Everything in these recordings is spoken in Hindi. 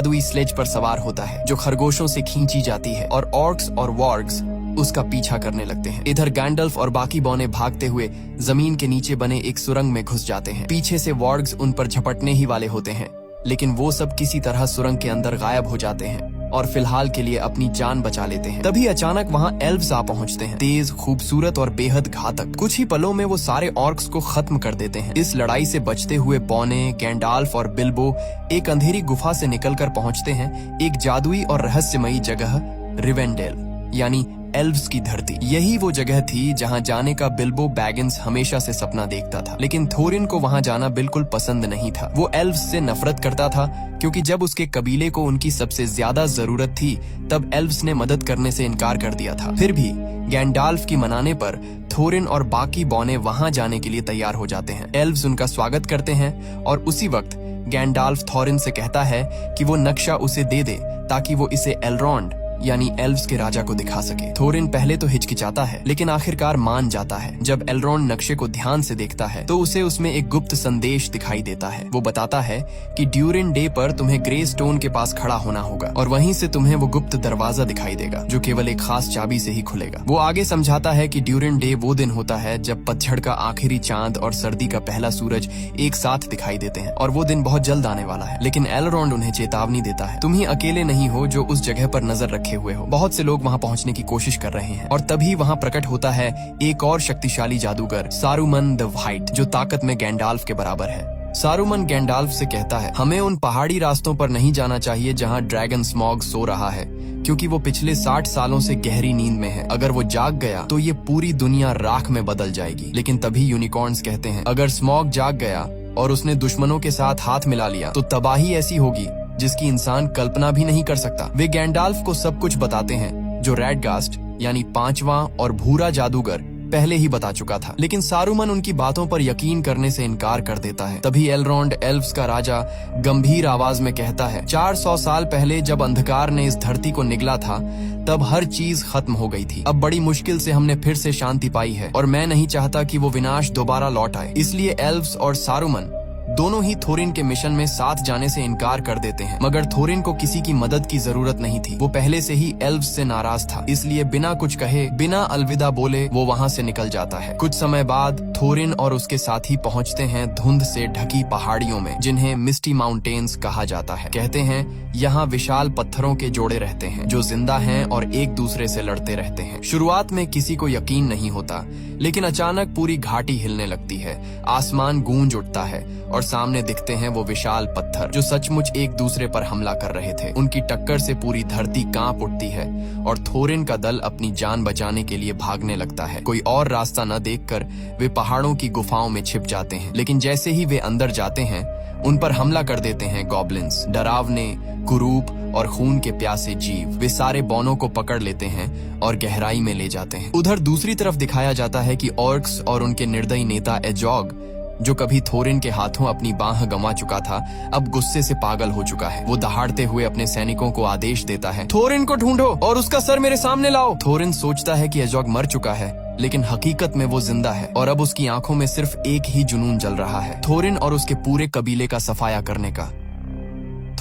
जादुई स्लेज पर सवार होता है जो खरगोशों से खींची जाती है और ऑर्क्स और वॉर्ग्स उसका पीछा करने लगते हैं। इधर गैंडल्फ और बाकी बौने भागते हुए जमीन के नीचे बने एक सुरंग में घुस जाते हैं। पीछे से वॉर्ग्स उन पर झपटने ही वाले होते हैं, लेकिन वो सब किसी तरह सुरंग के अंदर गायब हो जाते हैं और फिलहाल के लिए अपनी जान बचा लेते हैं। तभी अचानक वहाँ एल्व्स आ पहुँचते हैं, तेज, खूबसूरत और बेहद घातक। कुछ ही पलों में वो सारे ऑर्क्स को खत्म कर देते हैं। इस लड़ाई से बचते हुए बौने, गैंडाल्फ और बिल्बो एक अंधेरी गुफा से निकलकर पहुँचते हैं एक जादुई और रहस्यमयी जगह, रिवेंडेल यानी एल्व्स की धरती। यही वो जगह थी जहां जाने का बिल्बो बैगिंस हमेशा से सपना देखता था, लेकिन थोरिन को वहां जाना बिल्कुल पसंद नहीं था। वो एल्व्स से नफरत करता था क्योंकि जब उसके कबीले को उनकी सबसे ज्यादा जरूरत थी तब एल्व्स ने मदद करने से इनकार कर दिया था। फिर भी गैंडाल्फ की मनाने पर थोरिन और बाकी बौने वहां जाने के लिए तैयार हो जाते हैं। एल्व्स उनका स्वागत करते हैं और उसी वक्त गैंडाल्फ थोरिन से कहता है कि वो नक्शा उसे दे दे ताकि वो इसे एलरॉन्ड यानी एल्व्स के राजा को दिखा सके। थोरिन पहले तो हिचकिचाता है लेकिन आखिरकार मान जाता है। जब एलरॉन्ड नक्शे को ध्यान से देखता है तो उसे उसमें एक गुप्त संदेश दिखाई देता है। वो बताता है कि ड्यूरिन डे पर तुम्हें ग्रे स्टोन के पास खड़ा होना होगा और वहीं से तुम्हें वो गुप्त दरवाजा दिखाई देगा जो केवल एक खास चाबी से ही खुलेगा। वो आगे समझाता है कि ड्यूरिन डे वो दिन होता है जब पतझड़ का आखिरी चांद और सर्दी का पहला सूरज एक साथ दिखाई देते हैं और वो दिन बहुत जल्द आने वाला है। लेकिन एलरॉन्ड उन्हें चेतावनी देता है, तुम ही अकेले नहीं हो जो उस जगह पर नजर रखे हुए हो। बहुत से लोग वहां पहुंचने की कोशिश कर रहे हैं। और तभी वहां प्रकट होता है एक और शक्तिशाली जादूगर, सारूमन द व्हाइट, जो ताकत में गैंडाल्फ के बराबर है। सारूमन गैंडाल्फ से कहता है, हमें उन पहाड़ी रास्तों पर नहीं जाना चाहिए जहां ड्रैगन स्मॉग सो रहा है, क्योंकि वो पिछले 60 सालों से गहरी नींद में है। अगर वो जाग गया तो ये पूरी दुनिया राख में बदल जाएगी। लेकिन तभी यूनिकॉर्न्स कहते हैं, अगर स्मॉग जाग गया और उसने दुश्मनों के साथ हाथ मिला लिया तो तबाही ऐसी होगी जिसकी इंसान कल्पना भी नहीं कर सकता। वे गैंडाल्फ को सब कुछ बताते हैं जो रैडगास्ट यानी 5वां और भूरा जादूगर पहले ही बता चुका था, लेकिन सारूमन उनकी बातों पर यकीन करने से इनकार कर देता है। तभी एलरॉन्ड एल्व्स का राजा गंभीर आवाज में कहता है, 400 साल पहले जब अंधकार ने इस धरती को निगला था तब हर चीज खत्म हो गई थी। अब बड़ी मुश्किल से हमने फिर से शांति पाई है और मैं नहीं चाहता कि वो विनाश दोबारा लौट आए। इसलिए एल्व्स और सारूमन दोनों ही थोरिन के मिशन में साथ जाने से इनकार कर देते हैं। मगर थोरिन को किसी की मदद की जरूरत नहीं थी। वो पहले से ही एल्व्स से नाराज था, इसलिए बिना कुछ कहे, बिना अलविदा बोले वो वहाँ से निकल जाता है। कुछ समय बाद थोरिन और उसके साथी पहुँचते हैं धुंध से ढकी पहाड़ियों में, जिन्हें मिस्टी माउंटेन्स कहा जाता है। कहते हैं यहाँ विशाल पत्थरों के जोड़े रहते हैं जो जिंदा हैं और एक दूसरे से लड़ते रहते हैं। शुरुआत में किसी को यकीन नहीं होता, लेकिन अचानक पूरी घाटी हिलने लगती है, आसमान गूंज उठता है और सामने दिखते हैं वो विशाल पत्थर जो सचमुच एक दूसरे पर हमला कर रहे थे। उनकी टक्कर से पूरी धरती कांप उठती है और थोरिन का दल अपनी जान बचाने के लिए भागने लगता है। कोई और रास्ता न देखकर वे पहाड़ों की गुफाओं में छिप जाते हैं, लेकिन जैसे ही वे अंदर जाते हैं उन पर हमला कर देते हैं गॉब्लिन्स, डरावने, कुरूप और खून के प्यासे जीव। वे सारे बौनों को पकड़ लेते हैं और गहराई में ले जाते हैं। उधर दूसरी तरफ दिखाया जाता है कि ऑर्क्स और उनके निर्दयी नेता एजॉग, जो कभी थोरिन के हाथों अपनी बाह गंवा चुका था, अब गुस्से से पागल हो चुका है। वो दहाड़ते हुए अपने सैनिकों को आदेश देता है, थोरिन को ढूंढो और उसका सर मेरे सामने लाओ। थोरिन सोचता है कि एजॉग मर चुका है, लेकिन हकीकत में वो जिंदा है और अब उसकी आंखों में सिर्फ एक ही जुनून जल रहा है, थोरिन और उसके पूरे कबीले का सफाया करने का।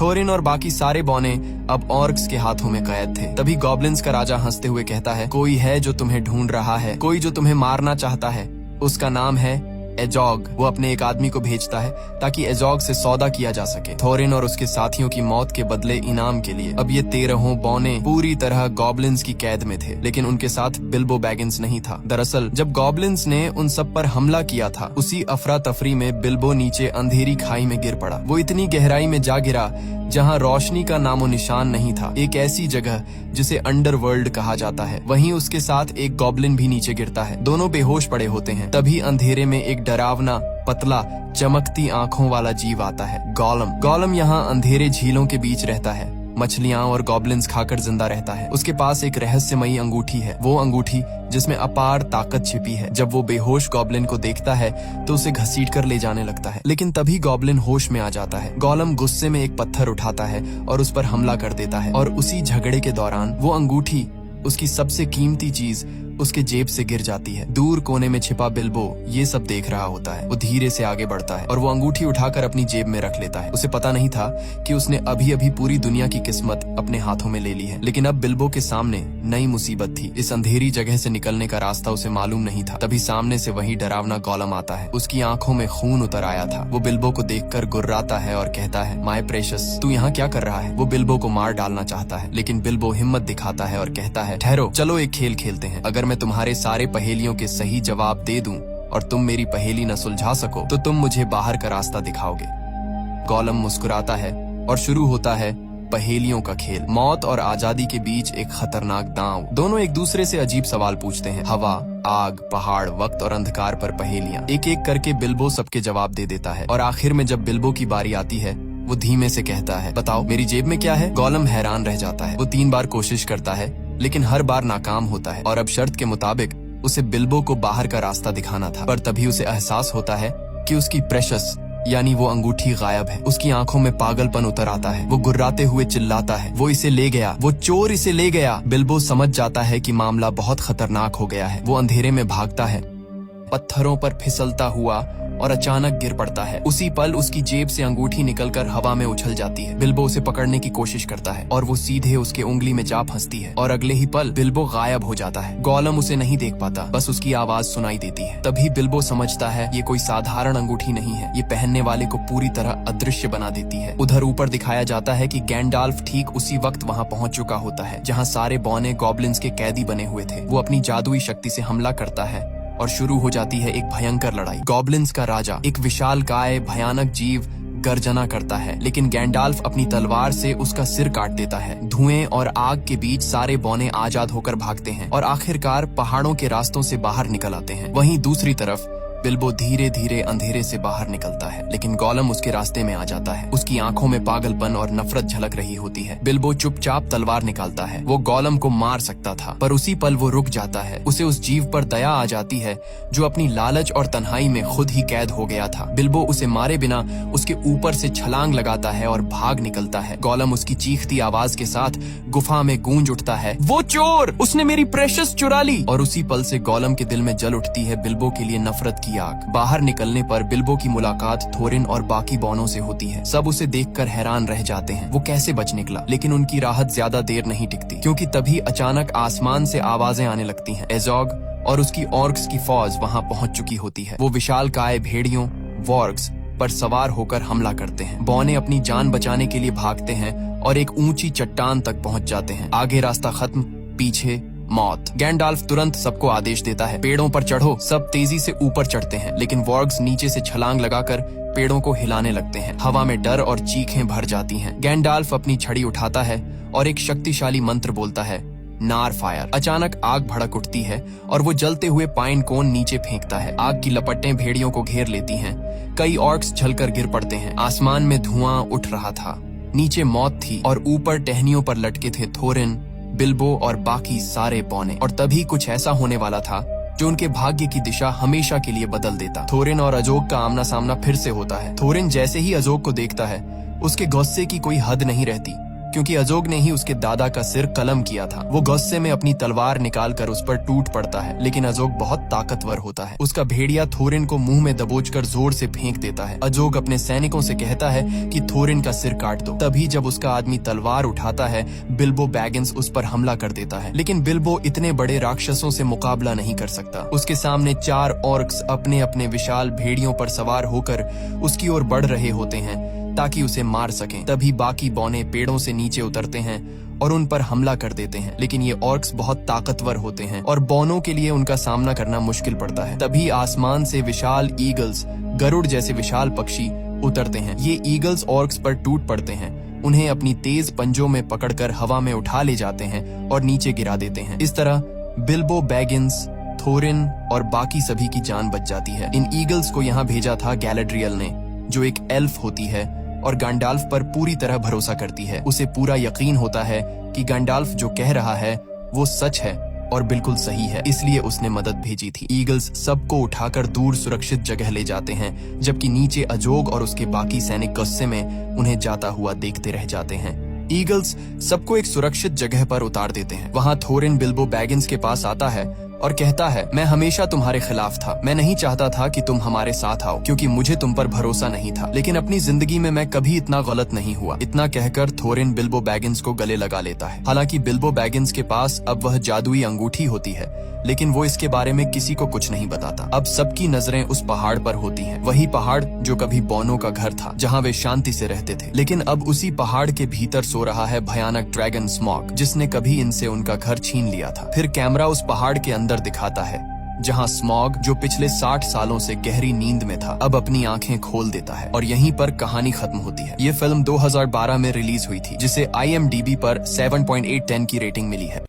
थोरिन और बाकी सारे बौने अब ऑर्क्स के हाथों में कैद थे। तभी गॉब्लिन्स का राजा हंसते हुए कहता है, कोई है जो तुम्हें ढूंढ रहा है, कोई जो तुम्हें मारना चाहता है। उसका नाम है एजॉग। वो अपने एक आदमी को भेजता है ताकि एजॉग से सौदा किया जा सके, थोरिन और उसके साथियों की मौत के बदले इनाम के लिए। अब ये 13 बौने पूरी तरह गॉब्लिन्स की कैद में थे, लेकिन उनके साथ बिल्बो बैगिंस नहीं था। दरअसल जब गॉब्लिन्स ने उन सब पर हमला किया था, उसी अफरा तफरी में बिल्बो नीचे अंधेरी खाई में गिर पड़ा। वो इतनी गहराई में जा गिरा जहाँ रोशनी का नामो निशान नहीं था, एक ऐसी जगह जिसे अंडरवर्ल्ड कहा जाता है। वहीं उसके साथ एक गॉब्लिन भी नीचे गिरता है। दोनों बेहोश पड़े होते हैं। तभी अंधेरे में एक डरावना, पतला, चमकती आंखों वाला जीव आता है, गॉलम। गॉलम यहाँ अंधेरे झीलों के बीच रहता है, मछलियां और गॉब्लिन्स खाकर जिंदा रहता है। उसके पास एक रहस्यमयी अंगूठी है, वो अंगूठी जिसमें अपार ताकत छिपी है। जब वो बेहोश गॉब्लिन को देखता है तो उसे घसीट कर ले जाने लगता है, लेकिन तभी गॉब्लिन होश में आ जाता है। गॉलम गुस्से में एक पत्थर उठाता है और उस पर हमला कर देता है और उसी झगड़े के दौरान वो अंगूठी, उसकी सबसे कीमती चीज, उसके जेब से गिर जाती है। दूर कोने में छिपा बिल्बो ये सब देख रहा होता है। वो धीरे से आगे बढ़ता है और वो अंगूठी उठाकर अपनी जेब में रख लेता है। उसे पता नहीं था कि उसने अभी अभी पूरी दुनिया की किस्मत अपने हाथों में ले ली है। लेकिन अब बिल्बो के सामने नई मुसीबत थी। इस अंधेरी जगह से निकलने का रास्ता उसे मालूम नहीं था। तभी सामने से वही डरावना गोलम आता है। उसकी आंखों में खून उतर आया था। वो बिल्बो को देखकर गुर्राता है और कहता है, माय प्रेशस, तू यहाँ क्या कर रहा है? वो बिल्बो को मार डालना चाहता है, लेकिन बिल्बो हिम्मत दिखाता है और कहता है, ठहरो, चलो एक खेल खेलते हैं। अगर मैं तुम्हारे सारे पहेलियों के सही जवाब दे दूं और तुम मेरी पहेली न सुलझा सको तो तुम मुझे बाहर का रास्ता दिखाओगे। गोलम मुस्कुराता है और शुरू होता है पहेलियों का खेल। मौत और आजादी के बीच एक खतरनाक दांव। दोनों एक दूसरे से अजीब सवाल पूछते हैं। हवा, आग, पहाड़, वक्त और अंधकार पर पहेलियां। एक एक करके बिल्बो सबके जवाब दे देता है और आखिर में जब बिल्बो की बारी आती है वो धीमे से कहता है, बताओ मेरी जेब में क्या है? गोलम हैरान रह जाता है। वो 3 बार कोशिश करता है लेकिन हर बार नाकाम होता है और अब शर्त के मुताबिक उसे बिल्बो को बाहर का रास्ता दिखाना था। पर तभी उसे एहसास होता है कि उसकी प्रेशस यानी वो अंगूठी गायब है। उसकी आंखों में पागलपन उतर आता है। वो गुर्राते हुए चिल्लाता है, वो इसे ले गया, वो चोर इसे ले गया। बिल्बो समझ जाता है कि मामला बहुत खतरनाक हो गया है। वो अंधेरे में भागता है, पत्थरों पर फिसलता हुआ और अचानक गिर पड़ता है। उसी पल उसकी जेब से अंगूठी निकलकर हवा में उछल जाती है। बिल्बो उसे पकड़ने की कोशिश करता है और वो सीधे उसके उंगली में जा फंसती है और अगले ही पल बिल्बो गायब हो जाता है। गोलम उसे नहीं देख पाता, बस उसकी आवाज सुनाई देती है। तभी बिल्बो समझता है ये कोई साधारण अंगूठी नहीं है, ये पहनने वाले को पूरी तरह अदृश्य बना देती है। उधर ऊपर दिखाया जाता है कि गैंडाल्फ ठीक उसी वक्त वहाँ पहुँच चुका होता है जहाँ सारे बौने गॉब्लिन्स के कैदी बने हुए थे। वो अपनी जादुई शक्ति से हमला करता है और शुरू हो जाती है एक भयंकर लड़ाई। गॉब्लिन्स का राजा, एक विशालकाय भयानक जीव, गर्जना करता है, लेकिन गैंडाल्फ अपनी तलवार से उसका सिर काट देता है। धुएं और आग के बीच सारे बौने आजाद होकर भागते हैं और आखिरकार पहाड़ों के रास्तों से बाहर निकल आते हैं। वहीं दूसरी तरफ बिल्बो धीरे धीरे अंधेरे से बाहर निकलता है, लेकिन गोलम उसके रास्ते में आ जाता है। उसकी आंखों में पागलपन और नफरत झलक रही होती है। बिल्बो चुपचाप तलवार निकालता है। वो गोलम को मार सकता था, पर उसी पल वो रुक जाता है। उसे उस जीव पर दया आ जाती है जो अपनी लालच और तन्हाई में खुद ही कैद हो गया था। बिल्बो उसे मारे बिना उसके ऊपर से छलांग लगाता है और भाग निकलता है। गोलम उसकी चीखती आवाज के साथ गुफा में गूंज उठता है, वो चोर, उसने मेरी प्रेशस चुरा ली। और उसी पल से गोलम के दिल में जल उठती है बिल्बो के लिए नफरत की आग। बाहर निकलने पर बिल्बो की मुलाकात थोरिन और बाकी बौनों से होती है। सब उसे देखकर हैरान रह जाते हैं, वो कैसे बच निकला। लेकिन उनकी राहत ज्यादा देर नहीं टिकती, क्योंकि तभी अचानक आसमान से आवाजें आने लगती हैं। एजोग और उसकी ऑर्क्स की फौज वहां पहुंच चुकी होती है। वो विशालकाय भेड़ियों, वॉर्क्स पर सवार होकर हमला करते हैं। बौने अपनी जान बचाने के लिए भागते हैं और एक ऊंची चट्टान तक पहुंच जाते हैं। आगे रास्ता खत्म, पीछे मौत। गैंडाल्फ तुरंत सबको आदेश देता है, पेड़ों पर चढ़ो। सब तेजी से ऊपर चढ़ते हैं, लेकिन वॉर्ग्स नीचे से छलांग लगाकर पेड़ों को हिलाने लगते हैं। हवा में डर और चीखें भर जाती हैं। गैंडाल्फ अपनी छड़ी उठाता है और एक शक्तिशाली मंत्र बोलता है, नार फायर। अचानक आग भड़क उठती है और वो जलते हुए पाइन कोन नीचे फेंकता है। आग की लपटें भेड़ियों को घेर लेती हैं। कई ऑर्क्स जलकर गिर पड़ते हैं। आसमान में धुआं उठ रहा था। नीचे मौत थी और ऊपर टहनियों पर लटके थे थोरिन, बिल्बो और बाकी सारे बौने। और तभी कुछ ऐसा होने वाला था जो उनके भाग्य की दिशा हमेशा के लिए बदल देता। थोरिन और अजोग का आमना सामना फिर से होता है। थोरिन जैसे ही अजोग को देखता है, उसके गुस्से की कोई हद नहीं रहती, क्योंकि अजोग ने ही उसके दादा का सिर कलम किया था। वो गुस्से में अपनी तलवार निकालकर उस पर टूट पड़ता है, लेकिन अजोग बहुत ताकतवर होता है। उसका भेड़िया थोरिन को मुंह में दबोचकर जोर से फेंक देता है। अजोग अपने सैनिकों से कहता है कि थोरिन का सिर काट दो। तभी जब उसका आदमी तलवार उठाता है, बिल्बो बैगिंस उस पर हमला कर देता है, लेकिन बिल्बो इतने बड़े राक्षसों से मुकाबला नहीं कर सकता। उसके सामने 4 ऑर्क्स अपने अपने विशाल भेड़ियों पर सवार होकर उसकी ओर बढ़ रहे होते हैं ताकि उसे मार सकें। तभी बाकी बौने पेड़ों से नीचे उतरते हैं और उन पर हमला कर देते हैं, लेकिन ये ऑर्क्स बहुत ताकतवर होते हैं और बौनों के लिए उनका सामना करना मुश्किल पड़ता है। तभी आसमान से विशाल ईगल्स, गरुड़ जैसे विशाल पक्षी उतरते हैं। ये ईगल्स ऑर्क्स पर टूट पड़ते हैं, उन्हें अपनी तेज पंजों में पकड़कर हवा में उठा ले जाते हैं और नीचे गिरा देते हैं। इस तरह बिल्बो बैगिंस, थोरिन और बाकी सभी की जान बच जाती है। इन ईगल्स को यहाँ भेजा था गैलाड्रियल ने, जो एक एल्फ होती है और गैंडाल्फ पर पूरी तरह भरोसा करती है। उसे पूरा यकीन होता है कि गैंडाल्फ जो कह रहा है वो सच है और बिल्कुल सही है, इसलिए उसने मदद भेजी थी। ईगल्स सबको उठाकर दूर सुरक्षित जगह ले जाते हैं, जबकि नीचे अजोग और उसके बाकी सैनिक गुस्से में उन्हें जाता हुआ देखते रह जाते हैं। ईगल्स सबको एक सुरक्षित जगह पर उतार देते हैं। वहाँ थोरिन बिल्बो बैगिंस के पास आता है और कहता है, मैं हमेशा तुम्हारे खिलाफ था। मैं नहीं चाहता था कि तुम हमारे साथ आओ क्योंकि मुझे तुम पर भरोसा नहीं था, लेकिन अपनी जिंदगी में मैं कभी इतना गलत नहीं हुआ। इतना कहकर थोरिन बिल्बो बैगिंस को गले लगा लेता है। हालांकि बिल्बो बैगिंस के पास अब वह जादुई अंगूठी होती है, लेकिन वो इसके बारे में किसी को कुछ नहीं बताता। अब सबकी नजरें उस पहाड़ पर होती हैं, वही पहाड़ जो कभी बोनो का घर था, जहाँ वे शांति से रहते थे। लेकिन अब उसी पहाड़ के भीतर सो रहा है भयानक ड्रैगन स्मॉग, जिसने कभी इनसे उनका घर छीन लिया था। फिर कैमरा उस पहाड़ के अंदर दिखाता है, जहां स्मॉग, जो पिछले 60 सालों से गहरी नींद में था, अब अपनी आंखें खोल देता है और यहीं पर कहानी खत्म होती है। ये फिल्म 2012 में रिलीज हुई थी, जिसे IMDb पर 7.8/10 की रेटिंग मिली है।